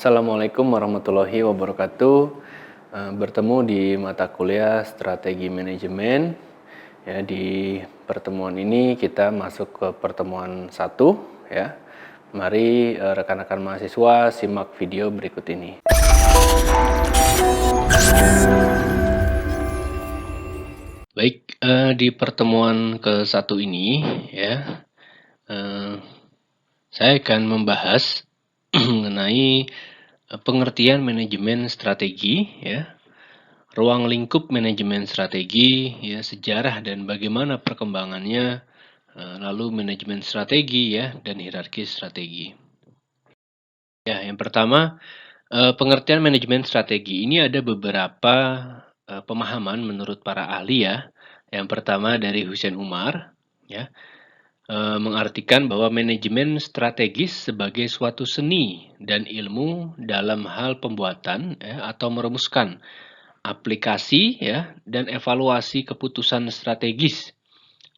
Assalamualaikum warahmatullahi wabarakatuh. Bertemu di mata kuliah Strategi Manajemen. Ya, di pertemuan ini kita masuk ke pertemuan 1 ya. Mari rekan-rekan mahasiswa simak video berikut ini. Baik, di pertemuan ke-1 ini ya, saya akan membahas mengenai pengertian manajemen strategi ya, ruang lingkup manajemen strategi, ya, sejarah dan bagaimana perkembangannya, lalu manajemen strategi ya, dan hierarki strategi. Ya, yang pertama, pengertian manajemen strategi ini ada beberapa pemahaman menurut para ahli ya. Yang pertama dari Hussein Umar, ya, mengartikan bahwa manajemen strategis sebagai suatu seni dan ilmu dalam hal pembuatan ya, atau merumuskan aplikasi ya dan evaluasi keputusan strategis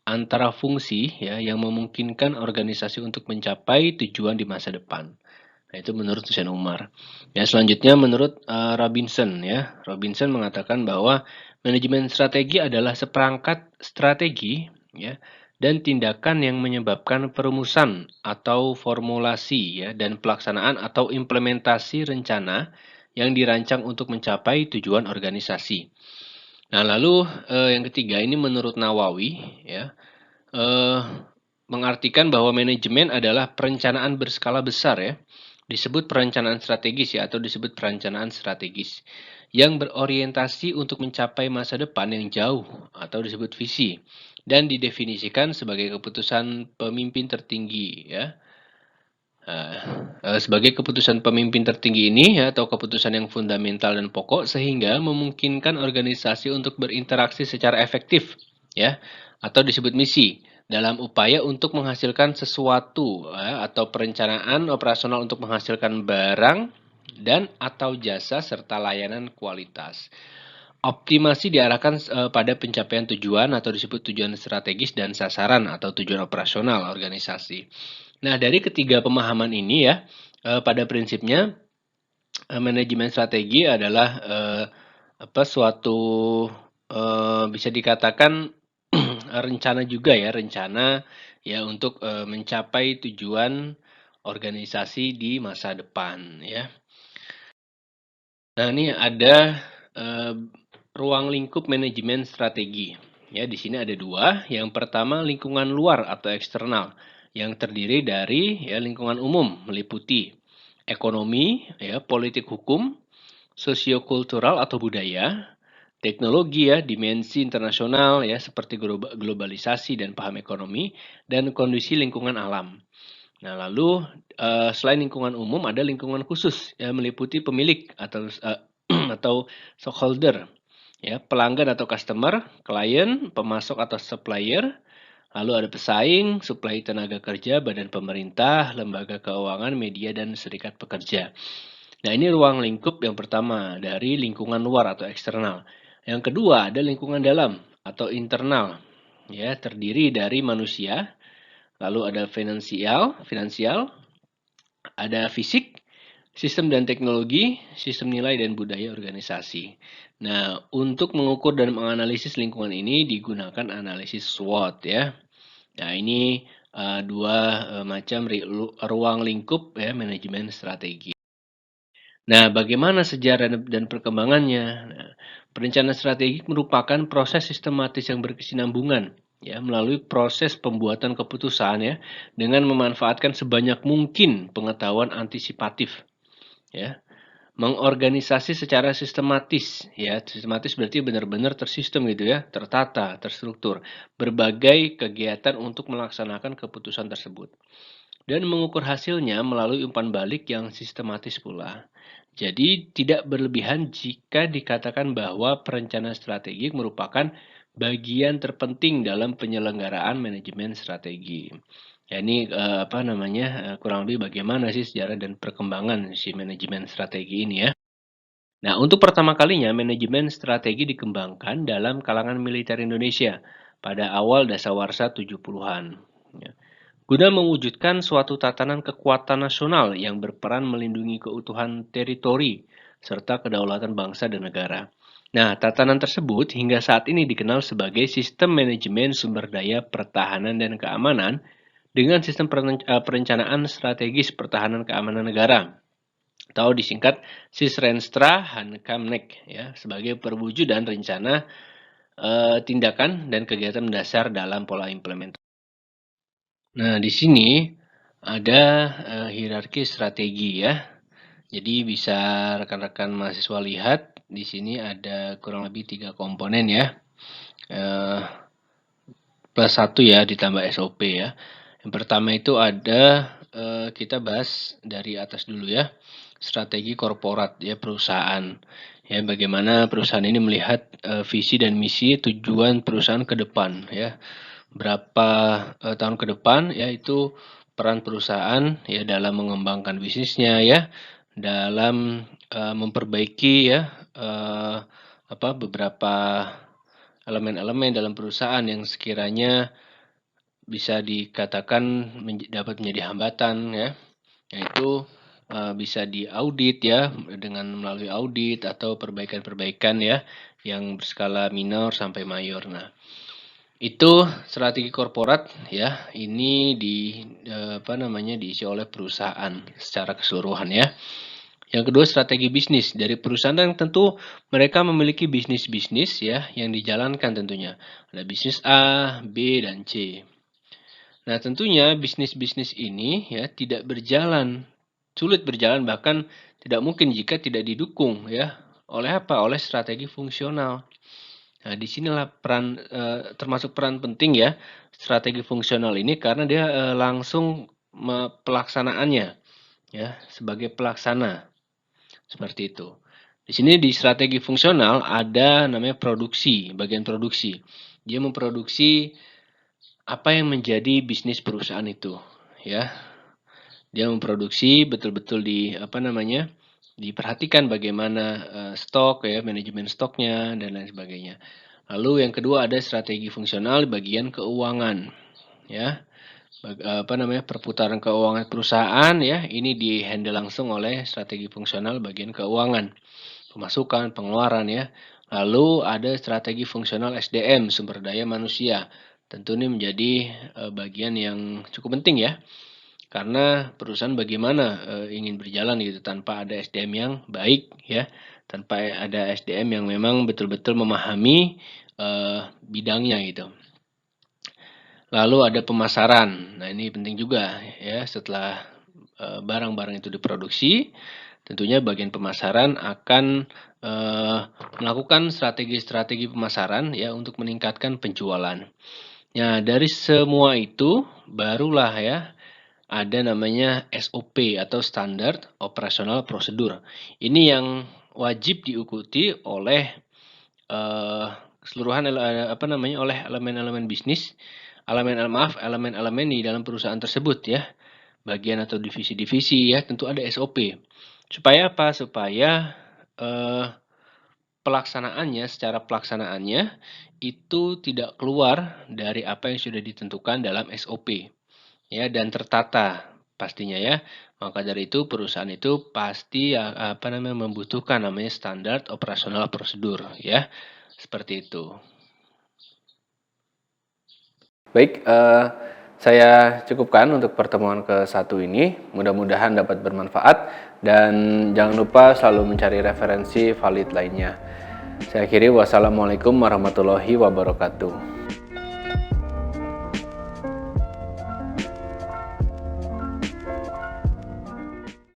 antara fungsi ya yang memungkinkan organisasi untuk mencapai tujuan di masa depan. Nah, itu menurut Hussein Umar. Ya, selanjutnya menurut Robinson ya. Robinson mengatakan bahwa manajemen strategi adalah seperangkat strategi ya dan tindakan yang menyebabkan perumusan atau formulasi ya dan pelaksanaan atau implementasi rencana yang dirancang untuk mencapai tujuan organisasi. Nah, lalu yang ketiga ini menurut Nawawi ya, mengartikan bahwa manajemen adalah perencanaan berskala besar ya. Disebut perencanaan strategis ya atau disebut perencanaan strategis yang berorientasi untuk mencapai masa depan yang jauh atau disebut visi dan didefinisikan sebagai keputusan pemimpin tertinggi ya. Sebagai keputusan pemimpin tertinggi ini ya, atau keputusan yang fundamental dan pokok sehingga memungkinkan organisasi untuk berinteraksi secara efektif ya atau disebut misi dalam upaya untuk menghasilkan sesuatu ya, atau perencanaan operasional untuk menghasilkan barang dan atau jasa serta layanan kualitas. Optimasi diarahkan pada pencapaian tujuan atau disebut tujuan strategis dan sasaran atau tujuan operasional organisasi. Nah, dari ketiga pemahaman ini ya, pada prinsipnya manajemen strategi adalah suatu bisa dikatakan rencana juga ya, rencana ya untuk mencapai tujuan organisasi di masa depan ya. Nah, ini ada ruang lingkup manajemen strategi. Ya, di sini ada dua. Yang pertama lingkungan luar atau eksternal yang terdiri dari ya lingkungan umum meliputi ekonomi, ya, politik hukum, sosiokultural atau budaya, teknologi ya, dimensi internasional ya seperti globalisasi dan paham ekonomi dan kondisi lingkungan alam. Nah, lalu selain lingkungan umum ada lingkungan khusus yang meliputi pemilik atau stockholder, ya, pelanggan atau customer, klien, pemasok atau supplier, lalu ada pesaing, suplai tenaga kerja, badan pemerintah, lembaga keuangan, media dan serikat pekerja. Nah, ini ruang lingkup yang pertama dari lingkungan luar atau eksternal. Yang kedua ada lingkungan dalam atau internal, ya, terdiri dari manusia. Lalu ada finansial, ada fisik, sistem dan teknologi, sistem nilai dan budaya organisasi. Nah, untuk mengukur dan menganalisis lingkungan ini digunakan analisis SWOT ya. Nah, ini dua macam ruang lingkup ya manajemen strategi. Nah, bagaimana sejarah dan perkembangannya? Nah, perencanaan strategik merupakan proses sistematis yang berkesinambungan ya melalui proses pembuatan keputusan ya dengan memanfaatkan sebanyak mungkin pengetahuan antisipatif ya, mengorganisasi secara sistematis ya, sistematis berarti benar-benar tersistem gitu ya, tertata, terstruktur berbagai kegiatan untuk melaksanakan keputusan tersebut dan mengukur hasilnya melalui umpan balik yang sistematis pula. Jadi tidak berlebihan jika dikatakan bahwa perencanaan strategik merupakan bagian terpenting dalam penyelenggaraan manajemen strategi. Ya, ini kurang lebih bagaimana sih sejarah dan perkembangan si manajemen strategi ini ya. Nah, untuk pertama kalinya manajemen strategi dikembangkan dalam kalangan militer Indonesia pada awal dasawarsa 70-an. Ya. Guna mewujudkan suatu tatanan kekuatan nasional yang berperan melindungi keutuhan teritori serta kedaulatan bangsa dan negara. Nah, tatanan tersebut hingga saat ini dikenal sebagai Sistem Manajemen Sumber Daya Pertahanan dan Keamanan dengan Sistem Perencanaan Strategis Pertahanan Keamanan Negara atau disingkat Sisrenstra Hankamnek ya sebagai perwujudan rencana tindakan dan kegiatan mendasar dalam pola implementasi. Nah, di sini ada hierarki strategi ya. Jadi bisa rekan-rekan mahasiswa lihat di sini ada kurang lebih 3 komponen ya. Eh, plus 1 ya ditambah SOP ya. Yang pertama itu ada kita bahas dari atas dulu ya. Strategi korporat ya perusahaan. Ya, bagaimana perusahaan ini melihat visi dan misi tujuan perusahaan ke depan ya. Berapa tahun ke depan yaitu peran perusahaan ya dalam mengembangkan bisnisnya ya, dalam memperbaiki ya beberapa elemen-elemen dalam perusahaan yang sekiranya bisa dikatakan dapat menjadi hambatan ya, yaitu bisa diaudit ya dengan melalui audit atau perbaikan-perbaikan ya yang berskala minor sampai mayor. Nah, itu strategi korporat ya, ini diisi oleh perusahaan secara keseluruhan ya. Yang kedua strategi bisnis dari perusahaan yang tentu mereka memiliki bisnis-bisnis ya yang dijalankan tentunya. Ada bisnis A, B, dan C. Nah, tentunya bisnis-bisnis ini ya tidak berjalan, sulit berjalan bahkan tidak mungkin jika tidak didukung ya. Oleh apa? Oleh strategi fungsional. Nah, disinilah peran termasuk peran penting ya strategi fungsional ini karena dia langsung pelaksanaannya ya sebagai pelaksana seperti itu. Di sini di strategi fungsional ada namanya produksi, bagian produksi. Dia memproduksi apa yang menjadi bisnis perusahaan itu ya. Dia memproduksi betul-betul diperhatikan bagaimana stok ya, manajemen stoknya dan lain sebagainya. Lalu yang kedua ada strategi fungsional bagian keuangan ya. Perputaran keuangan perusahaan ya, ini di-handle langsung oleh strategi fungsional bagian keuangan. Pemasukan, pengeluaran ya. Lalu ada strategi fungsional SDM, sumber daya manusia. Tentu ini menjadi bagian yang cukup penting ya. Karena perusahaan bagaimana ingin berjalan gitu tanpa ada SDM yang baik ya, tanpa ada SDM yang memang betul-betul memahami bidangnya gitu. Lalu ada pemasaran. Nah, ini penting juga ya setelah barang-barang itu diproduksi, tentunya bagian pemasaran akan melakukan strategi-strategi pemasaran ya untuk meningkatkan penjualan. Nah, dari semua itu barulah ya ada namanya SOP atau Standard Operational Procedure. Ini yang wajib diikuti oleh keseluruhan oleh elemen-elemen bisnis, elemen-elemen di dalam perusahaan tersebut ya. Bagian atau divisi-divisi ya, tentu ada SOP. Supaya apa? Supaya secara pelaksanaannya itu tidak keluar dari apa yang sudah ditentukan dalam SOP ya dan tertata pastinya ya. Maka dari itu perusahaan itu pasti membutuhkan namanya standar operasional prosedur ya. Seperti itu. Baik, saya cukupkan untuk pertemuan ke-1 ini. Mudah-mudahan dapat bermanfaat dan jangan lupa selalu mencari referensi valid lainnya. Saya akhiri, wassalamualaikum warahmatullahi wabarakatuh.